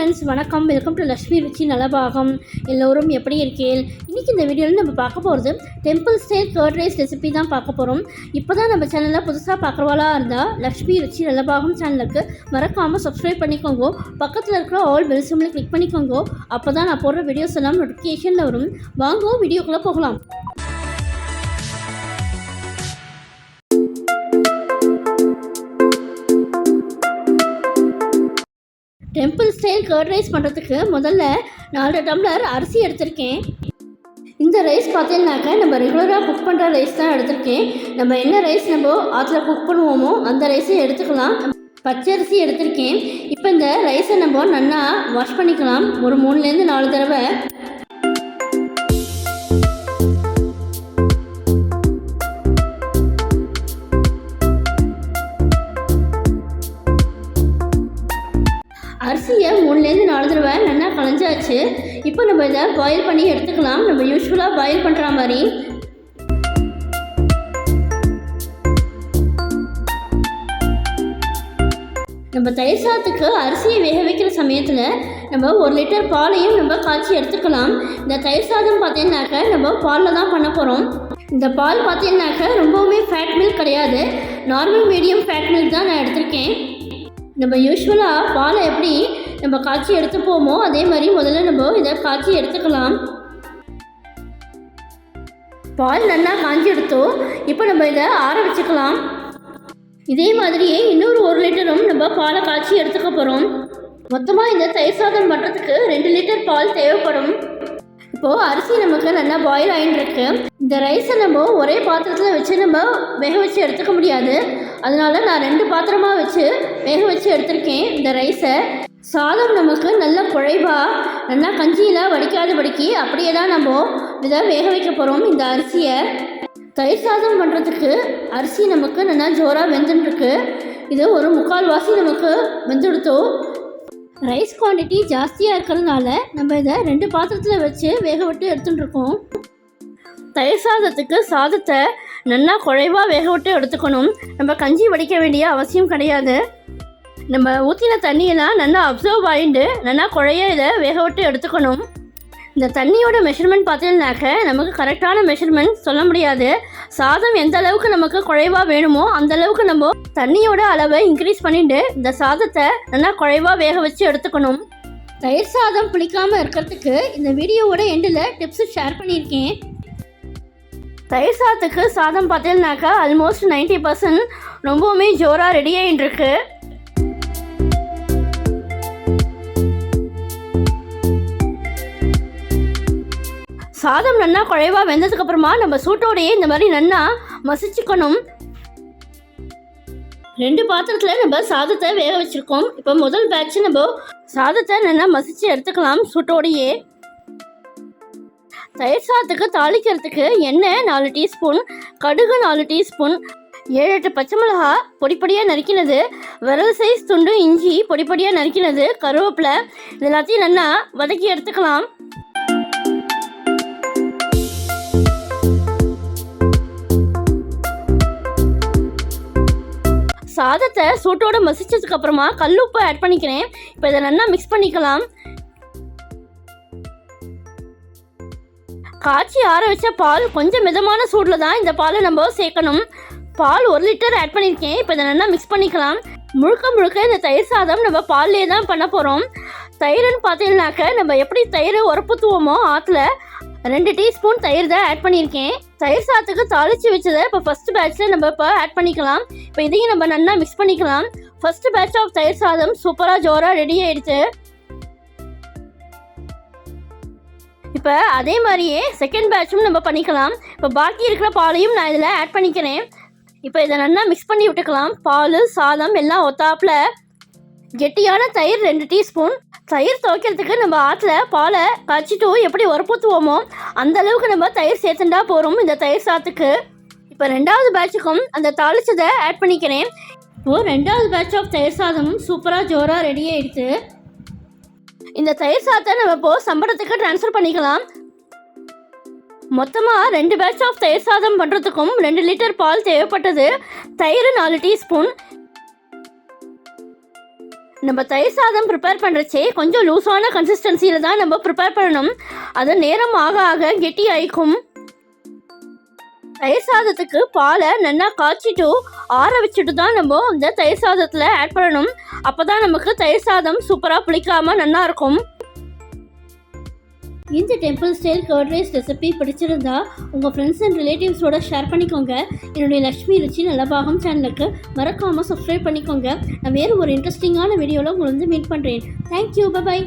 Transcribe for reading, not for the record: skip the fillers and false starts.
Friends, வணக்கம். Welcome to Lakshmi Ruchi Nalabagam. எல்லோரும் எப்படி இருக்கீங்க? இன்றைக்கி இந்த வீடியோவில் நம்ம பார்க்க போகிறது temple style curd rice recipe தான் பார்க்க போகிறோம். இப்போ தான் நம்ம சேனலில் புதுசாக பார்க்குறவாளாக இருந்தால் லக்ஷ்மி ருச்சி நலபாகம் சேனலுக்கு மறக்காமல் சப்ஸ்கிரைப் பண்ணிக்கோங்க. பக்கத்தில் இருக்கிற ஆல் பெல் சிம்பிளை கிளிக் பண்ணிக்கோங்க. அப்போ தான் நான் போடுற வீடியோஸ் எல்லாம் நோட்டிஃபிகேஷனில் வரும். வாங்க வீடியோக்குள்ளே போகலாம். டெம்பிள் ஸ்டைல் கர்ட் ரைஸ் பண்ணுறதுக்கு முதல்ல 4 டம்ளர் அரிசி எடுத்திருக்கேன். இந்த ரைஸ் பார்த்தீங்கன்னாக்க நம்ம ரெகுலராக குக் பண்ணுற ரைஸ் தான் எடுத்திருக்கேன். நம்ம என்ன ரைஸ் நம்ம ஆற்றுல குக் பண்ணுவோமோ அந்த ரைஸை எடுத்துக்கலாம். பச்சரிசி எடுத்திருக்கேன். இப்போ இந்த ரைஸை நம்ம நல்லா வாஷ் பண்ணிக்கலாம் ஒரு 3லேருந்து 4 தடவை. அரிசியை 3லேருந்து 4 தடவை நல்லா களைஞ்சாச்சு. இப்போ நம்ம இதை பாயில் பண்ணி எடுத்துக்கலாம். நம்ம யூஸ்வலாக பாயில் பண்ணுற மாதிரி. நம்ம தயிர் சாதத்துக்கு அரிசியை வேக வைக்கிற சமயத்தில் நம்ம 1 லிட்டர் பாலையும் நம்ம காய்ச்சி எடுத்துக்கலாம். இந்த தயிர் சாதம் பார்த்தீங்கன்னாக்க நம்ம பாலில் தான் பண்ண போகிறோம். இந்த பால் பார்த்தீங்கன்னாக்க ரொம்பவுமே ஃபேட் மில்க் கிடையாது, நார்மல் மீடியம் ஃபேட் மில்க் தான் நான் எடுத்திருக்கேன். நம்ம யூஸ்வலாக பாலை எப்படி நம்ம காய்ச்சி எடுத்துப்போமோ அதே மாதிரி முதல்ல நம்ம இதை காய்ச்சி எடுத்துக்கலாம். பால் நல்லா காய்ச்சி எடுத்தோம். இப்போ நம்ம இதை ஆற வச்சுக்கலாம். இதே மாதிரியே இன்னொரு 1 லிட்டரும் நம்ம பாலை காய்ச்சி எடுத்துக்க போகிறோம். மொத்தமாக இந்த தயிர் சாதம் பண்ணுறதுக்கு 2 லிட்டர் பால் தேவைப்படும். இப்போது அரிசி நமக்கு நல்லா பாயில் ஆகிட்டுருக்கு. இந்த ரைஸை நம்ம ஒரே பாத்திரத்தில் வச்சு நம்ம வேக வச்சு எடுத்துக்க முடியாது. அதனால நான் 2 பாத்திரமாக வச்சு வேக வச்சு எடுத்திருக்கேன் இந்த ரைஸை. சாதம் நமக்கு நல்லா குழைவாக நல்லா கஞ்சியில் வடிக்காதபடிக்கு அப்படியே தான் நம்ம இதை வேக வைக்க போகிறோம். இந்த அரிசியை தயிர் சாதம் பண்ணுறதுக்கு அரிசி நமக்கு நல்லா ஜோராக வெந்துட்டுருக்கு. இது ஒரு 3/4 வாசி நமக்கு வெந்துடுத்தோம். ரைஸ் குவான்டிட்டி ஜாஸ்தியாக இருக்கிறதுனால நம்ம இதை 2 பாத்திரத்தில் வச்சு வேக விட்டு எடுத்துட்டுருக்கோம். தயிர் சாதத்துக்கு சாதத்தை நல்லா குழைவாக வேக விட்டு எடுத்துக்கணும். நம்ம கஞ்சி வடிக்க வேண்டிய அவசியம் கிடையாது. நம்ம ஊற்றின தண்ணியெல்லாம் நல்லா அப்சர்வ் ஆகிட்டு நல்லா குழைய இதை வேக விட்டு எடுத்துக்கணும். இந்த தண்ணியோட மெஷர்மெண்ட் பார்த்தீங்கன்னாக்க நமக்கு கரெக்டான மெஷர்மெண்ட் சொல்ல முடியாது. சாதம் எந்த அளவுக்கு நமக்கு குழைவாக வேணுமோ அந்த அளவுக்கு நம்ம தண்ணியோட அளவை இன்க்ரீஸ் பண்ணிட்டு இந்த சாதத்தை நல்லா குழைவாக வேக வச்சு எடுத்துக்கணும். தயிர் சாதம் புளிக்காமல் இருக்கிறதுக்கு இந்த வீடியோவோட எண்டில் டிப்ஸு ஷேர் பண்ணியிருக்கேன். தயிர் சாதத்துக்கு சாதம் பார்த்தீங்கன்னாக்கா ஆல்மோஸ்ட் 90% ரொம்பவுமே ஜோராக ரெடி ஆகிட்டுருக்கு. சாதம் நல்லா குழைவாக வெந்ததுக்கப்புறமா நம்ம சூட்டோடையே இந்த மாதிரி நல்லா மசிச்சுக்கணும். 2 பாத்திரத்தில் நம்ம சாதத்தை வேக வச்சுருக்கோம். இப்போ முதல் பேட்ச் நம்ம சாதத்தை நல்லா மசிச்சு எடுத்துக்கலாம் சூட்டோடையே. தயிர் சாதத்துக்கு தாளிக்கிறதுக்கு எண்ணெய் 4 டீஸ்பூன், கடுகு 4 டீஸ்பூன், 7-8 பச்சை மிளகா பொடிப்பொடியாக நறுக்கினது, விரல் சைஸ் துண்டு இஞ்சி பொடிப்பொடியாக நறுக்கினது, கருவேப்பிலை, இது எல்லாத்தையும் நல்லா வதக்கி எடுத்துக்கலாம். சாதத்தை சூட்டோடு மசிச்சதுக்கு அப்புறமா கல்லுப்பு ஆட் பண்ணிக்கிறேன். இப்போ இதை நல்லா மிக்ஸ் பண்ணிக்கலாம். காய்ச்சி ஆற வச்ச பால் கொஞ்சம் மிதமான சூடில் தான் இந்த பாலை நம்ம சேர்க்கணும். பால் 1 லிட்டர் ஆட் பண்ணியிருக்கேன். இப்போ இதை நல்லா மிக்ஸ் பண்ணிக்கலாம். முழுக்க இந்த தயிர் சாதம் நம்ம பால்லே தான் பண்ண போகிறோம். தயிர்னு பார்த்தீங்கன்னாக்க நம்ம எப்படி தயிர் உரப்புத்துவோமோ ஆற்றுல 2 டீஸ்பூன் தயிர் தான் ஆட் பண்ணியிருக்கேன். தயிர் சாதத்துக்கு தாளித்து வச்சதை இப்போ ஃபஸ்ட்டு பேட்சில் நம்ம இப்போ ஆட் பண்ணிக்கலாம். இப்போ இதையும் நம்ம நல்லா மிக்ஸ் பண்ணிக்கலாம். ஃபஸ்ட்டு பேட்ச் ஆஃப் தயிர் சாதம் சூப்பராக ஜோராக ரெடி ஆகிடுச்சு. இப்போ அதே மாதிரியே செகண்ட் பேட்சும் நம்ம பண்ணிக்கலாம். இப்போ பாக்கி இருக்கிற பாலையும் நான் இதில் ஆட் பண்ணிக்கிறேன். இப்போ இதை நல்லா மிக்ஸ் பண்ணி விட்டுக்கலாம். பால் சாதம் எல்லாம் ஒத்தாப்பில். கெட்டியான தயிர் 2 டீஸ்பூன். தயிர் துவைக்கிறதுக்கு நம்ம ஆற்றுல பாலை காய்ச்சிட்டு எப்படி உரப்புத்துவோமோ அந்த அளவுக்கு நம்ம தயிர் சேர்த்துட்டா போகிறோம் இந்த தயிர் சாதத்துக்கு. இப்போ 2வது பேட்சுக்கும் அந்த தாளிச்சதை ஆட் பண்ணிக்கிறேன். இப்போது 2வது பேட்ச் ஆஃப் தயிர் சாதமும் சூப்பராக ஜோராக ரெடி ஆகிடுச்சு. இந்த தயிர் சாதத்தை நம்ம இப்போது சம்பளத்துக்கு ட்ரான்ஸ்ஃபர் பண்ணிக்கலாம். மொத்தமாக 2 பேட்ச் ஆஃப் தயிர் சாதம் பண்ணுறதுக்கும் 2 லிட்டர் பால் தேவைப்பட்டது. தயிர் 4 டீஸ்பூன். நம்ம தயிர் சாதம் ப்ரிப்பேர் பண்ணுறச்சே கொஞ்சம் லூஸான கன்சிஸ்டன்சியில் தான் நம்ம ப்ரிப்பேர் பண்ணணும். அது நேரம் ஆக ஆக கெட்டி ஆயிக்கும். தயிர் சாதத்துக்கு பாலை நல்லா காய்ச்சிட்டு ஆற வச்சுட்டு தான் நம்ம இந்த தயிர் சாதத்தில் ஆட் பண்ணணும். அப்போ தான் நமக்கு தயிர் சாதம் சூப்பராக புளிக்காமல் நல்லா இருக்கும். இந்த temple style curd rice recipe பிடிச்சிருந்தா உங்கள் ஃப்ரெண்ட்ஸ் அண்ட் ரிலேட்டிவ்ஸோட ஷேர் பண்ணிக்கோங்க. என்னுடைய லக்ஷ்மி ருச்சி நலபாகம் சேனலுக்கு மறக்காமல் சப்ஸ்கிரைப் பண்ணிக்கோங்க. நான் வேறு ஒரு இன்ட்ரெஸ்டிங்கான வீடியோவில் உங்களை வந்து மீட் பண்ணுறேன். Thank you, by.